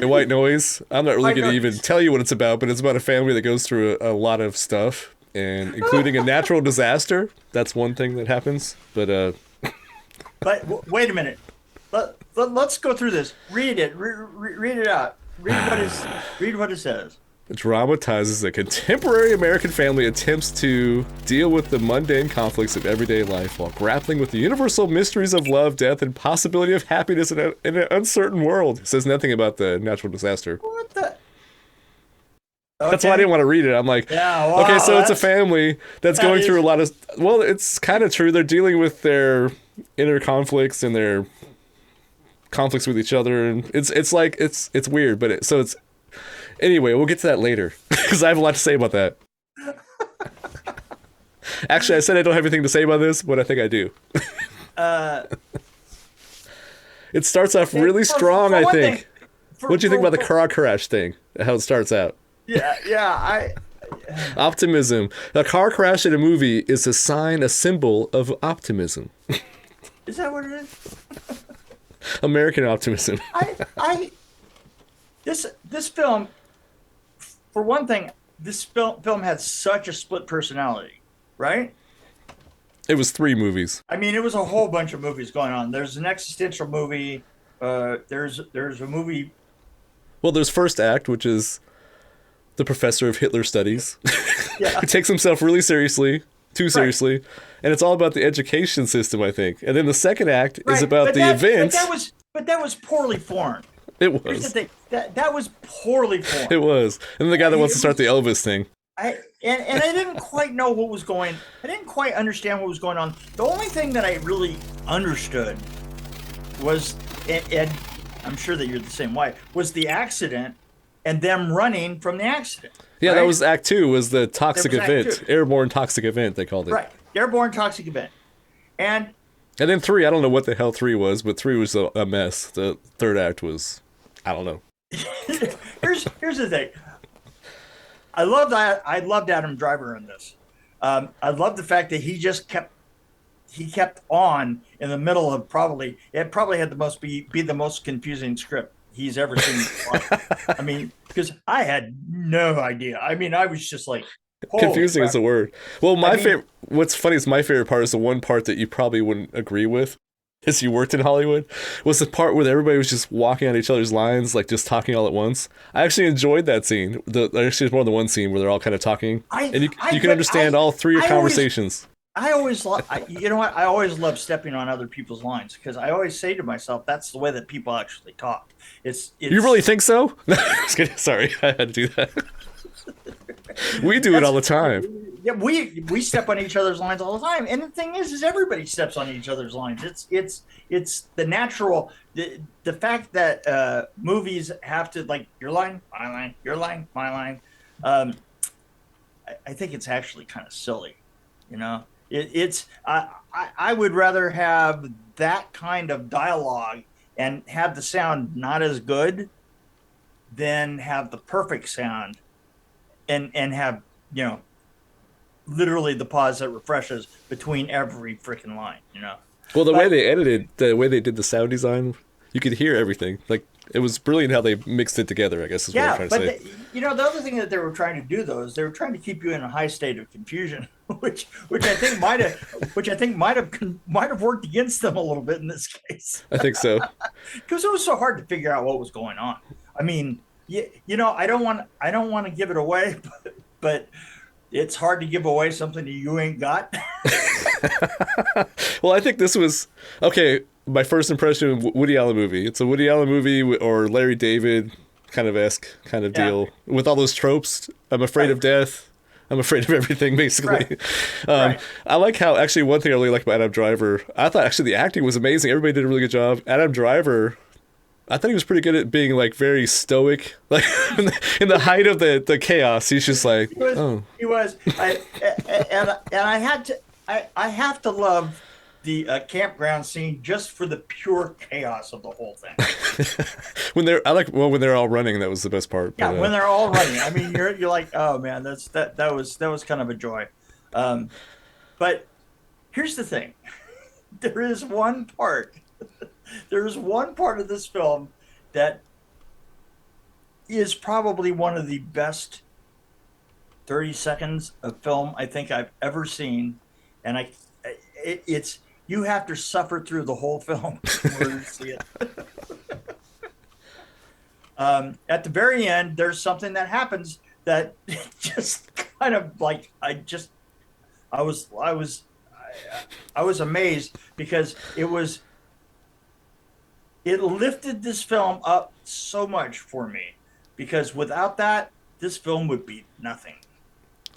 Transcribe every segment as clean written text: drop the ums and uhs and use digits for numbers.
White Noise. I'm not really I going know. to even tell you what it's about, but it's about a family that goes through a lot of stuff, and including a natural disaster. That's one thing that happens. But But wait a minute. Let's go through this. Read it. Read it out. Read what it says. it dramatizes a contemporary American family attempts to deal with the mundane conflicts of everyday life while grappling with the universal mysteries of love, death, and possibility of happiness in an uncertain world. It says nothing about the natural disaster. What the? That's why I Okay. didn't want to read it. I'm like, Yeah. okay, Wow. so it's a family that's That going through a is. lot of. Well, it's kind of true. They're dealing with their inner conflicts and their conflicts with each other, and it's like it's weird. But so it's anyway. We'll get to that later because I have a lot to say about that. Actually, I said I don't have anything to say about this, but I think I do. Uh. It starts off really strong. For I one thing. think. What do you think about the For car crash thing? How it starts out? yeah. Yeah. Optimism. A car crash in a movie is a sign, a symbol of optimism. Is that what it is? American optimism. I this film, for one thing, this film had such a split personality, right? It was three movies. I mean, it was a whole bunch of movies going on. There's an existential movie. There's a movie. Well, there's first act, which is the professor of Hitler studies. Yeah, He takes himself really seriously, too right, seriously, and it's all about the education system, I think. And then the second act is right. about the event. But that was poorly formed. It Here's the was. thing. That was poorly formed. It was. And then the guy that wants to It start the was. Elvis thing. And I didn't quite know what was going. I didn't quite understand what was going on. The only thing that I really understood was, and I'm sure that you're the same way, was the accident and them running from the accident. Yeah, that Right? was act two, was the That toxic was Act event. Two. Airborne toxic event, they called it. Right. Airborne toxic event. And And then three, I don't know what the hell three was, but three was a mess. The third act was, I don't know. here's the thing. I loved Adam Driver in this. I love the fact that he kept on in the middle of probably had the most be the most confusing script he's ever seen in his life. I mean, because I had no idea. I mean, I was just like, holy Confusing is crap. a word. Well, I my mean, favorite. What's funny is my favorite part is the one part that you probably wouldn't agree with, as you worked in Hollywood, was the part where everybody was just walking on each other's lines, like just talking all at once. I actually enjoyed that scene. Actually, there's more than one scene where they're all kind of talking, and you can but understand all three I always conversations. I always love, you know what? I always love stepping on other people's lines because I always say to myself, that's the way that people actually talk. You really It's think so? No, just kidding. Sorry, I had to do that. We do it all that's the time. yeah. We step on each other's lines all the time, and the thing is everybody steps on each other's lines. It's the natural the fact that movies have to like your line, my line, your line, my line. Um, I think it's actually kind of silly, you know. I would rather have that kind of dialogue and have the sound not as good than have the perfect sound and have you know literally the pause that refreshes between every freaking line, you know. Well, the way But they edited, the way they did the sound design, you could hear everything. Like it was brilliant how they mixed it together. I guess is what I'm yeah, trying to but say. you know the other thing that they were trying to do though is they were trying to keep you in a high state of confusion, which I think might have worked against them a little bit in this case I think so. because it was so hard to figure out what was going on. I mean, you know, I don't want to give it away, but it's hard to give away something that you ain't got. Well, I think this was okay. My first impression of Woody Allen movie. It's a Woody Allen movie or Larry David kind of esque kind of Yeah, deal with all those tropes. I'm afraid right, of death. I'm afraid of everything, right, basically. right. I like how actually one thing I really like about Adam Driver. I thought actually the acting was amazing. Everybody did a really good job. Adam Driver. I thought he was pretty good at being like very stoic, like in the height of the chaos. He's just like, He was. oh, He was. And I had to. I have to love the campground scene just for the pure chaos of the whole thing. when they're I like well when they're all running. That was the best part. Yeah, But when they're all running. I mean, you're like, oh man, that was kind of a joy. Um, but here's the thing: there is one part. There is one part of this film that is probably one of the best 30 seconds of film I think I've ever seen, and it's you have to suffer through the whole film in order to see it. At the very end, there's something that happens that just kind of like I was I was I was amazed because it lifted this film up so much for me, because without that, this film would be nothing.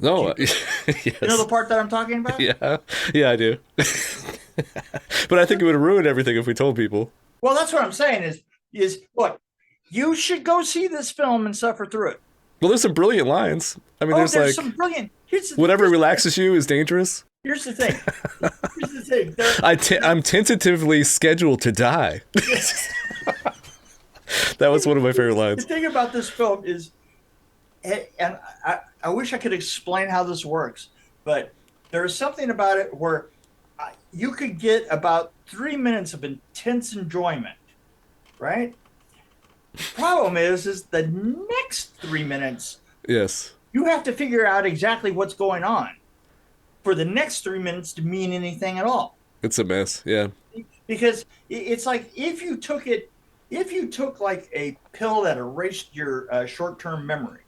No, You yes. know the part that I'm talking about? Yeah, yeah, I do. But I think it would ruin everything if we told people. Well, that's what I'm saying is look, you should go see this film and suffer through it. Well, there's some brilliant lines. I mean, Oh, there's like some brilliant. whatever relaxes you is dangerous. Here's the thing. Here's the thing. I'm tentatively scheduled to die. That was one of my favorite The lines. thing about this film is, and I wish I could explain how this works, but there is something about it where you could get about 3 minutes of intense enjoyment, right? The problem is the next 3 minutes, Yes. you have to figure out exactly what's going on for the next 3 minutes to mean anything at all. It's a mess. Yeah. Because it's like if you took like a pill that erased your short-term memory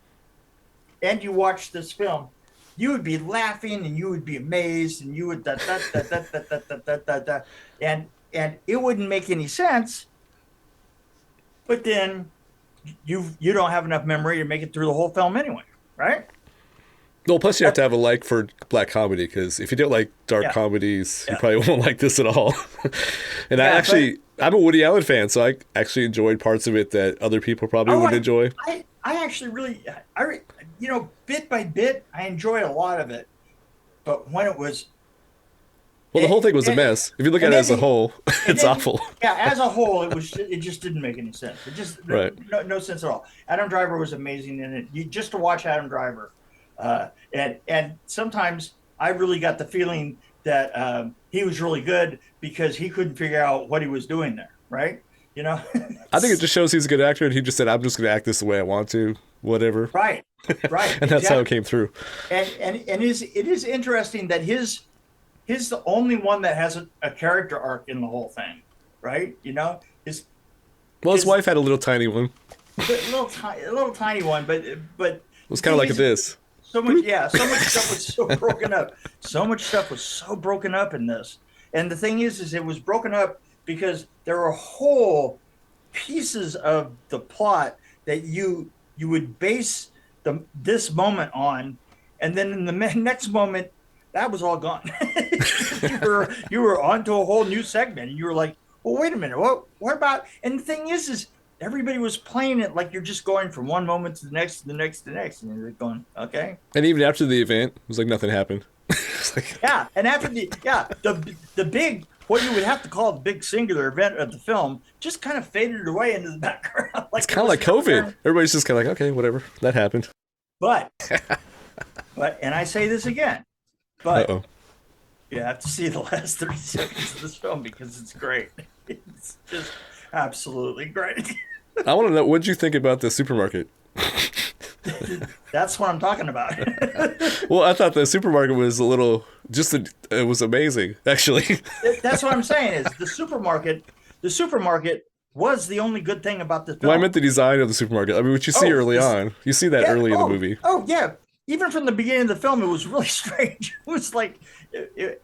and you watched this film, you would be laughing and you would be amazed and you would and it wouldn't make any sense. But then you don't have enough memory to make it through the whole film anyway, right? Well, plus you have to have a like for black comedy, because if you don't like dark comedies, you probably won't like this at all. And I'm a Woody Allen fan, so I actually enjoyed parts of it that other people probably wouldn't enjoy. I actually really, bit by bit, I enjoy a lot of it. But when it was... Well, the whole thing was a mess. If you look at it as a whole, it's awful. Yeah, as a whole, it just didn't make any sense. It just no sense at all. Adam Driver was amazing in it. Just to watch Adam Driver, and sometimes I really got the feeling that he was really good because he couldn't figure out what he was doing there. Right? You know. I think it just shows he's a good actor, and he just said, "I'm just going to act this the way I want to, whatever." Right. And that's how it came through. And it is interesting that he's the only one that has a character arc in the whole thing, right? You know, his wife had a little tiny one. A little tiny one, but it was kind of like this. So much stuff was so broken up. So much stuff was so broken up in this. And the thing is it was broken up because there were whole pieces of the plot that you would base this moment on, and then in the next moment, that was all gone. you were onto a whole new segment, and you were like, "Well, wait a minute, what about?" And the thing is everybody was playing it like you're just going from one moment to the next, to the next, to the next, and you're going, "Okay." And even after the event, it was like nothing happened. Yeah, and after the big, what you would have to call the big singular event of the film, just kind of faded away into the background. It's kind of like COVID. Everybody's just kind of like, "Okay, whatever, that happened." But, and I say this again. But you have to see the last 30 seconds of this film because it's great. It's just absolutely great. I want to know, what did you think about the supermarket? That's what I'm talking about. Well, I thought the supermarket was it was amazing, actually. That's what I'm saying is the supermarket was the only good thing about this film. Well, I meant the design of the supermarket. I mean, what you see early on. You see that early in the movie. Oh, yeah. Even from the beginning of the film, it was really strange. It was like, it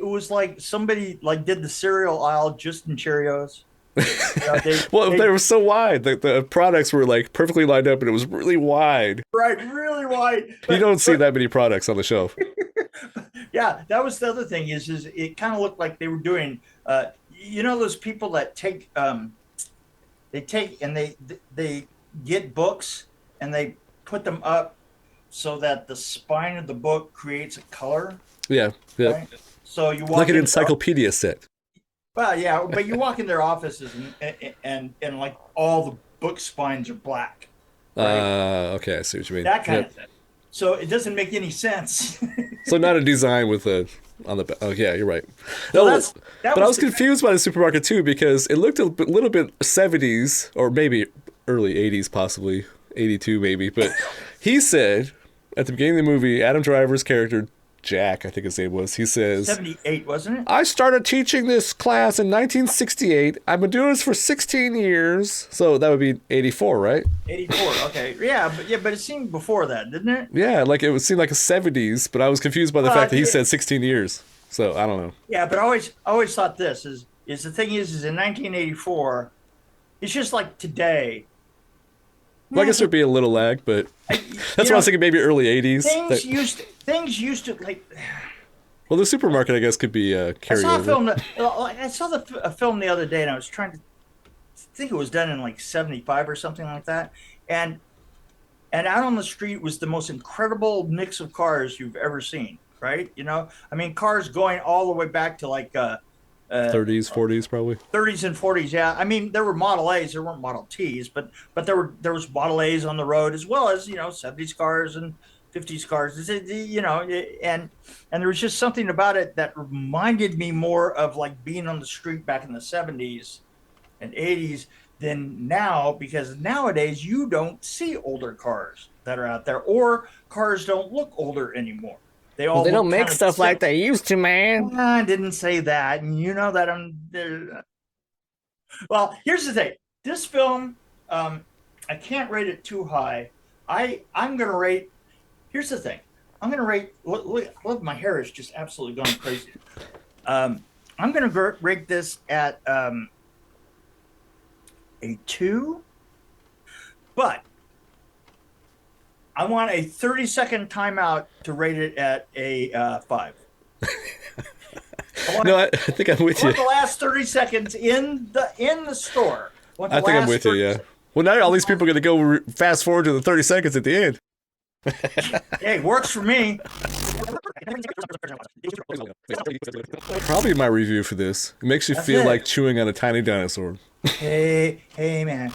was like somebody did the cereal aisle just in Cheerios. They were so wide. The products were like perfectly lined up, and it was really wide. Right, really wide. You don't see that many products on the shelf. Yeah, that was the other thing. Is it kind of looked like they were doing, those people that take and they get books and they put them up so that the spine of the book creates a color. Yeah. Right? So you walk like an encyclopedia set. Well, yeah, but you walk in their offices and like all the book spines are black. Right? Okay, I see what you mean. That kind of thing. So it doesn't make any sense. So not a design with on the back. Oh yeah, you're right. So I was confused by the supermarket too, because it looked a little bit 70s, or maybe early 80s, possibly 82 maybe. But he said at the beginning of the movie, Adam Driver's character, Jack, I think his name was, he says, 78, wasn't it? I started teaching this class in 1968. I've been doing this for 16 years. So that would be 84, right? 84, okay. But it seemed before that, didn't it? Yeah, like it would seem like the 70s, but I was confused by the fact that he said 16 years. So I don't know. Yeah, but I always thought this is the thing is in 1984, it's just like today. Well, I guess there'd be a little lag, but that's what I was thinking. Maybe early 80s. Things used to like. Well, the supermarket, I guess, could be carried over. I saw a film the other day, and I was trying to think it was done in like 75 or something like that, and out on the street was the most incredible mix of cars you've ever seen. Right? You know, I mean, cars going all the way back to like 30s, 40s, probably. 30s and 40s, yeah. I mean, there were Model A's, there weren't Model T's, but there was Model A's on the road as well as 70s cars and 50s cars. And there was just something about it that reminded me more of like being on the street back in the 70s and 80s than now, because nowadays you don't see older cars that are out there, or cars don't look older anymore. They don't make stuff like they used to, man. I didn't say that. And you know that I'm there. Well, here's the thing. This film, I can't rate it too high. I'm going to rate. Here's the thing. I'm going to rate. Look, my hair is just absolutely going crazy. I'm going to rate this at a 2. But I want a 30-second timeout to rate it at a 5. I think I'm with you. The last 30 seconds in the store. I think I'm with you, yeah. Well, now all these people are going to go fast forward to the 30 seconds at the end. Hey, works for me. Probably my review for this. It makes you feel like chewing on a tiny dinosaur. Hey, man.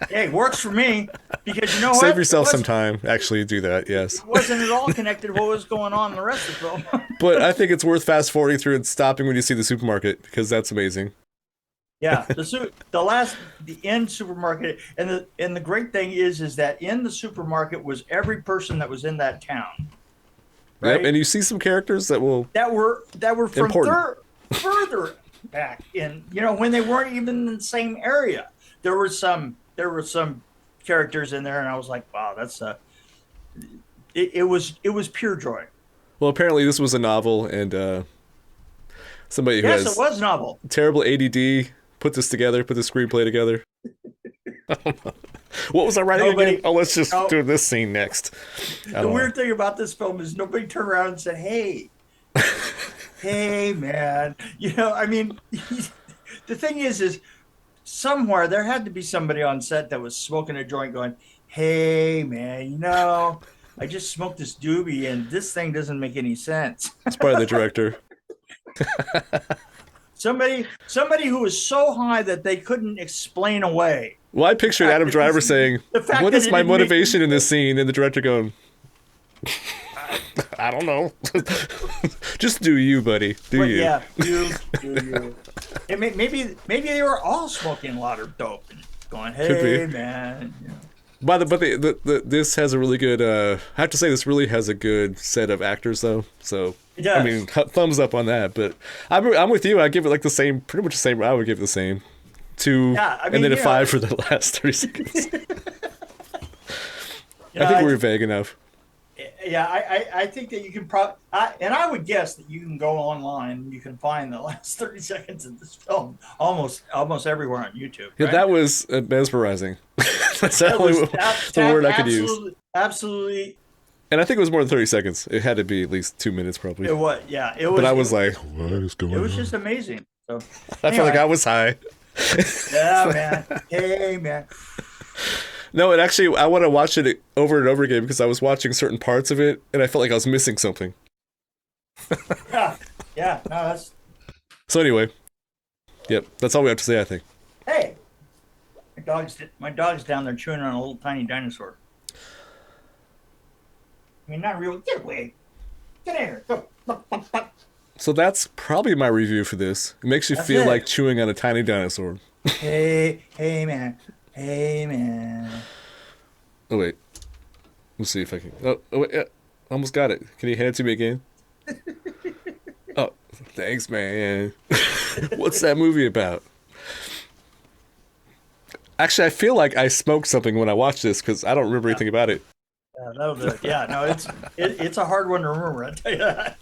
Hey, works for me, because you know what? Save yourself some time. Actually, do that. Yes. It wasn't at all connected to what was going on in the rest of the film. But I think it's worth fast forwarding through and stopping when you see the supermarket, because that's amazing. Yeah, the end supermarket, and the great thing is that in the supermarket was every person that was in that town. Right? Yep, and you see some characters that were from further back in, when they weren't even in the same area. There were some characters in there, and I was like, wow, that's it was pure joy. Well, apparently this was a novel, and somebody who has it was a novel. Terrible ADD put this screenplay together. What was I writing again? Oh, let's just do this scene next. The weird thing about this film is nobody turned around and said, hey, hey, man. I mean, the thing is somewhere there had to be somebody on set that was smoking a joint going, hey, man, I just smoked this doobie and this thing doesn't make any sense. It's probably the director. Somebody who was so high that they couldn't explain away. Well, I pictured Adam Driver saying, what is my motivation in this scene? And the director going, I don't know. Just do you, buddy. Do you. Yeah, do you. Maybe they were all smoking a lot of dope and going, hey, man. But this has a really good, I have to say, this really has a good set of actors, though. So, it does. I mean, thumbs up on that. But I'm with you. I give it like pretty much the same. I would give it the same. 2, and then a 5 for the last 30 seconds. I think we're vague enough. Yeah, I think that you can and I would guess that you can go online and you can find the last 30 seconds of this film almost everywhere on YouTube. Yeah, right? that was mesmerizing. That's the word I could use. Absolutely. And I think it was more than 30 seconds. It had to be at least 2 minutes, probably. It was, yeah. It was. But I was like, what is going on? It was just amazing. So I felt like I was high. Yeah, man. Hey, man. No, and actually, I want to watch it over and over again because I was watching certain parts of it, and I felt like I was missing something. Yeah. No, that's. So anyway, yep, that's all we have to say, I think. Hey, my dog's down there chewing on a little tiny dinosaur. I mean, not real. Get away. Get here. Go. So that's probably my review for this. It makes you feel like chewing on a tiny dinosaur. Hey, man. Hey man. Oh wait, let's see if I can. Oh wait, yeah, almost got it. Can you hand it to me again? Oh, thanks, man. What's that movie about? Actually, I feel like I smoked something when I watched this because I don't remember anything about it. Yeah, that'll do it. Yeah, no, it's a hard one to remember. I tell you that.